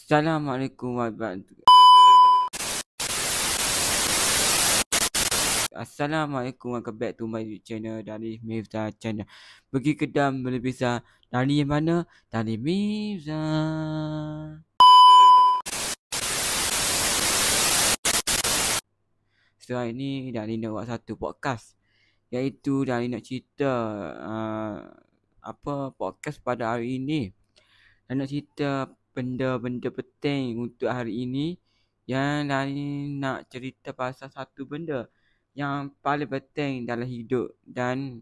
Assalamualaikum warahmatullahi Assalamualaikum, welcome back to my YouTube channel dari Mirza Channel. Pergi kedam berbisa dari mana? Dari Mirza. Setelah ini dari nak buat satu podcast, iaitu dari nak cerita podcast pada hari ini. Dan nak cerita benda-benda penting untuk hari ini, yang dari nak cerita pasal satu benda yang paling penting dalam hidup dan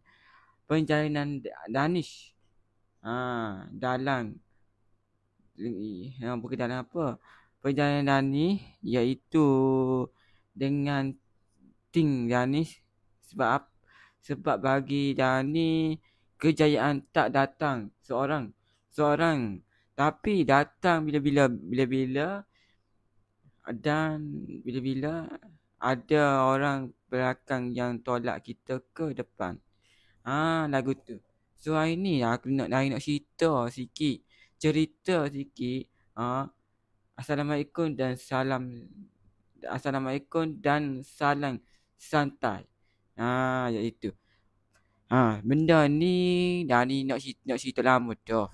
perjalanan Danish. Bukan dalam apa? Perjalanan Danish iaitu dengan ting Danish. Sebab bagi Danish kejayaan tak datang seorang, tapi datang bila-bila dan bila-bila ada orang belakang yang tolak kita ke depan. Lagu tu. So hari ni aku nak cerita sikit. Assalamualaikum dan salam santai. Iaitu benda ni dari nak cerita lama dah.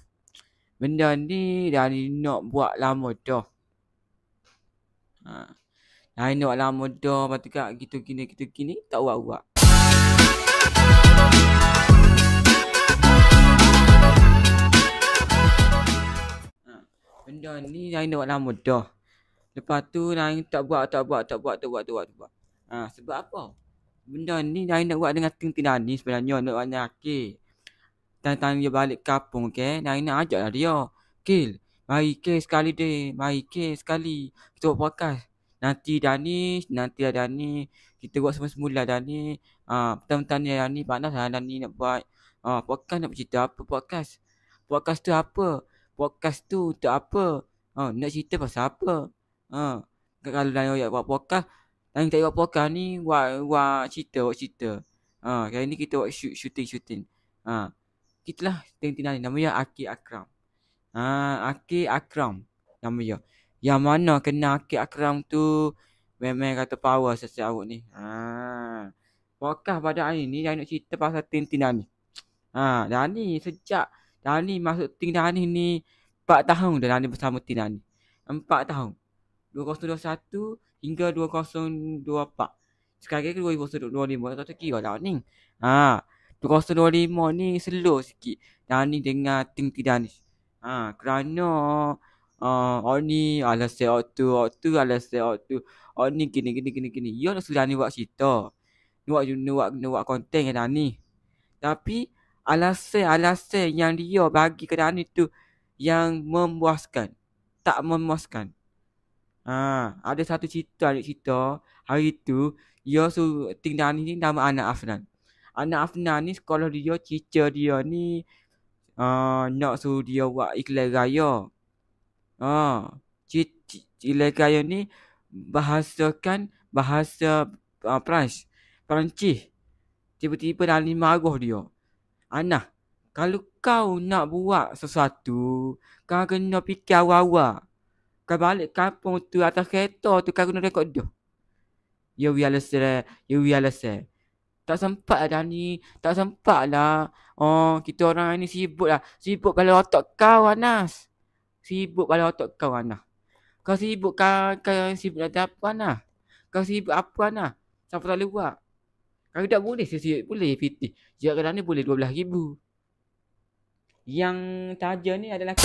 Benda ni dari nak buat lama dah. Dari nak buat lama dah. Lepas tu kat gitu gini tak buat. Benda ni dari nak buat lama dah. Lepas tu dari tak buat. Sebab apa? Benda ni dari nak buat dengan ting-ting ni sebenarnya nak buat dengan Akil. Tanya dia balik kampung, okay? Dari nak ajak lah dia. Kil, mari Kil sekali deh. Kita buat podcast. Nanti Dani. Kita buat semula Dani. Pertama-tama Dani panas lah Dani nak buat podcast. Nak cerita apa podcast? Podcast tu apa? Podcast tu untuk apa? Nak cerita pasal apa? Kalau Dani buat podcast, Dani tak buat podcast ni buat cerita. Kali ni kita buat shooting. Kita lah tengok nama dia Akil Akram. Akil Akram nama dia. Yang mana kena Akil Akram tu memang kata power sesiap awak ni. Podcast pada hari ni saya nak cerita pasal tim Dani. Dani sejak Dani masuk tim Dani ni 4 tahun dah Dani bersama tim Dani. 4 tahun. 2021 hingga 2024. Sekarang ke 2025 tak kira dah ni. 2025 ni slow sikit Dani dengan tim Dani. Kerana ni alasan waktu ni gini. Ya nak sudah Dani buat cerita. Buat konten ke Dani. Tapi alasan yang dia bagi ke Dani tu yang memuaskan, tak memuaskan. Ada satu cerita hari tu dia suruh tim Dani ni nama Anak Afnan. Anak Afnan ni sekolah dia, teacher dia ni nak suruh dia buat iklan raya. Iklan raya ni bahasa Perancis. Tiba-tiba Dani marah dia. Anak, kalau kau nak buat sesuatu, kau kena fikir awal-awal. Kau balik kampung tu atas kereta tu kau kena rekod dia. Ya biasa. Tak sempat lah Dani. Kita orang ni sibuk lah. Sibuk balik otak kau Anas. Kau sibuk kau sibuk dah apa Anas? Kau sibuk apa Anas? Siapa tak boleh buat? Kau tak boleh boleh PT. Jika Dani boleh 12,000. Yang taja ni adalah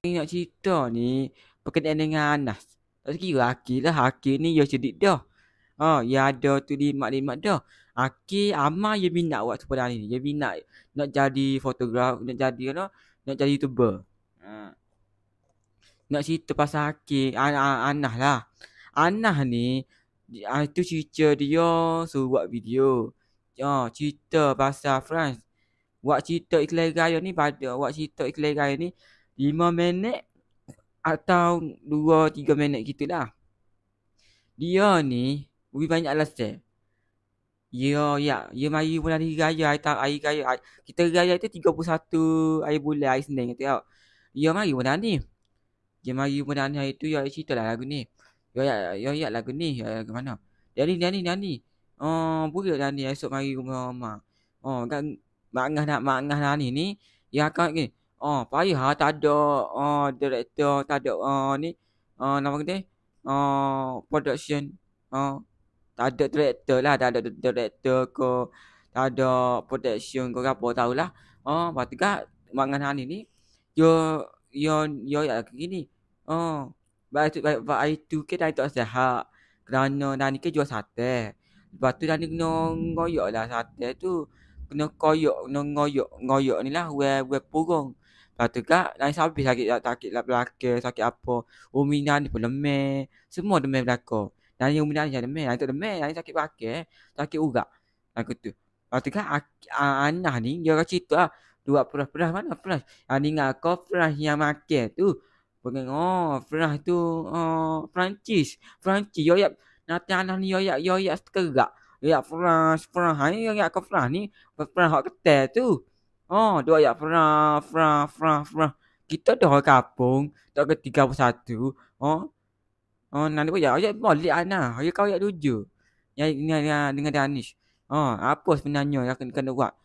nak cerita ni berkenaan dengan Anas. Tak kira Akil lah. Akil ni dia cerdik dah. Ya ada tu limak dah. Akil amal dia minat buat sepada ni. Dia minat nak jadi fotograf, nak jadi YouTuber. Nak cerita pasal Akil, Anas lah. Anas ni itu cerita dia suruh buat video. Cerita pasal France. Buat cerita iklan raya ni 5 minit atau 2-3 minit gitulah. Dia ni lebih banyak alasan. Ya mari bulan hari raya, hari raya. Kita raya tu 31 hari bulan, hari Senin kata tengok. Ya mari bulan ni. Dia mari bulan hari tu ya cerita lah lagu ni. Ya lagu ni. Ya lagu mana? Dia ni. Oh, boleh dah ni esok mari rumah mak. Oh, kan mak ngah ni. Ya kau ni. Oh, payah tak ada director, tak ada ni nama dia. Production. Oh, tak ada director lah, tak ada director ke, tak ada production ke apa tahulah. Oh, lepas tu kan mak ngah ni. Yo yo ya gini. Oh, baik itu ke dah tak sihat. Kerana dah ni ke jual sate. Lepas tu dah ni kena ngoyok lah sate tu. Kena koyok, kena ngoyok ni lah we purung. Lepas tu kak, dah habis sakit lah belakang, sakit apa. Umi ni pun lemah. Semua lemah belakang. Dan yang umi ni lemah, yang tu lemah, yang sakit belakang, sakit urat. Aku tu. Lepas tu kak, Anah ni, dia cerita lah. Dua perah mana perah? Ni ngakau perah yang makan tu. Bukan perah tu Perancis. Yo ya nanti anak ni yo ya sekerak. Ya perah ni yo ya kau perah ni perah hak ketel tu. Dua ya perah. Kita dah orang kampung, tak ke 31. Nanti pun ya boleh anak. Ya kau ya tuju. Ya dengan Danish. Apa sebenarnya yang kena buat?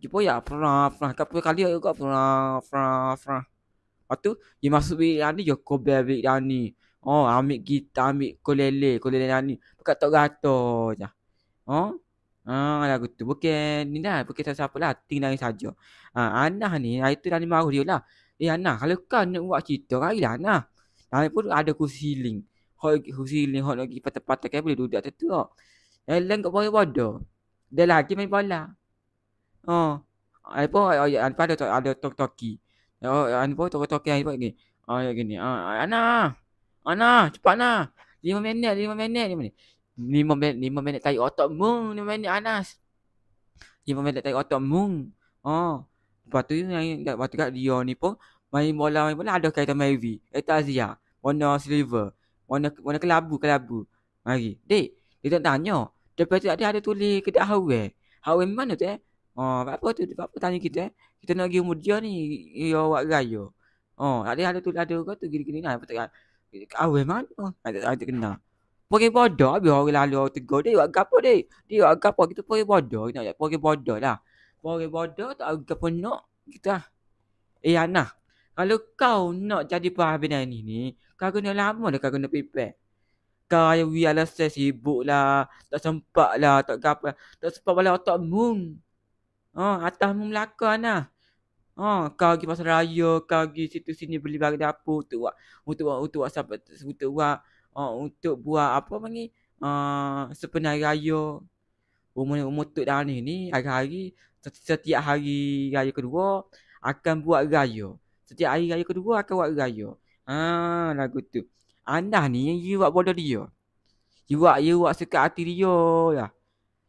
Jumpa ya perah. Kapal kali juga perah. Lepas tu, dia masuk bilik ni, dia kobel bilik ni. Ambil gitar, ambil kolele ni. Bukan tak gato je. Lagu tu. Bukan ni dah, bukan siapa lah. Tinggal saja. Anah ni, hari tu dah ni mahu dia lah. Anah, kalau kau nak buat cerita, kali lah Anah. Hari pun ada kursi link. Kursi link, hot lagi patah-patah kan boleh duduk tu. Lain kat bodoh. Dia lagi main bola. Apa ada tok-toki. Apa tok-toki apa ni? Ya gini. Ana, cepat Ana. 5 minit. 5 minit tarik otak mung, 5 minit Anas. 5 minit tarik otak mung. Lepas tu lepas tu kat dia ni pun main bola ada kaitan Mary. Azia. Warna silver. Warna kelabu. Mari. Dek, dia tak tanya. Lepas tu ada tulis kedai Hawe. Hawe mana tu apa tu? Apa tanya kita? Kita nak pergi mudia ni. Ya awak raya. Ada tu kau tu gini-gini lah. Hawe mana? Ada kena. Pergi bodoh. Habis orang lalu tegur. Dia buat gapo dek? Dia buat gapo? Kita pergi bodoh. Kita nak pergi bodoh lah. Pergi bodoh tak ada gapo nak. Kita. Anah. Kalau kau nak jadi paham ni. Kau kena lama dah kau kena prepare. Kau yang alasan sibuk lah. Tak sempat lah. Tak gapo. Tak sempat balik otak mung. Atas mung melaka lah. Kau pergi pasar raya. Kau pergi situ sini beli barang dapur. Untuk buat apa panggil. Sepenuh raya. Umur tuk dah ni. Hari-hari. Setiap hari raya kedua. Akan buat raya. Setiap hari raya kedua akan buat raya. Lagu tu. Anda ni you buat bodoh dia. You buat suka hati dia lah.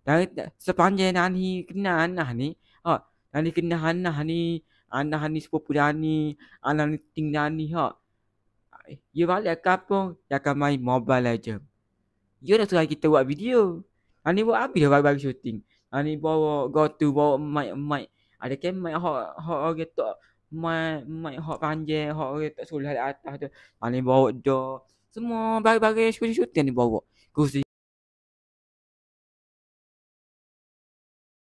Dan sepanjang Nani kenal Anah ni. Nani kenal Anah ni. Anah ni sepupu Nani. Anah ni tinggal Nani. You balik kampung. Dia akan main Mobile Legends. You dah suruh kita buat video. Nani buat habis dah bagi syuting. Nani bawa bawa mic. Ada kan mic hot orang tu. Mic hot panjang. Hot orang tak suruh di atas tu. Nani bawa dah. Semua bagi syuting ni bawa. Kursi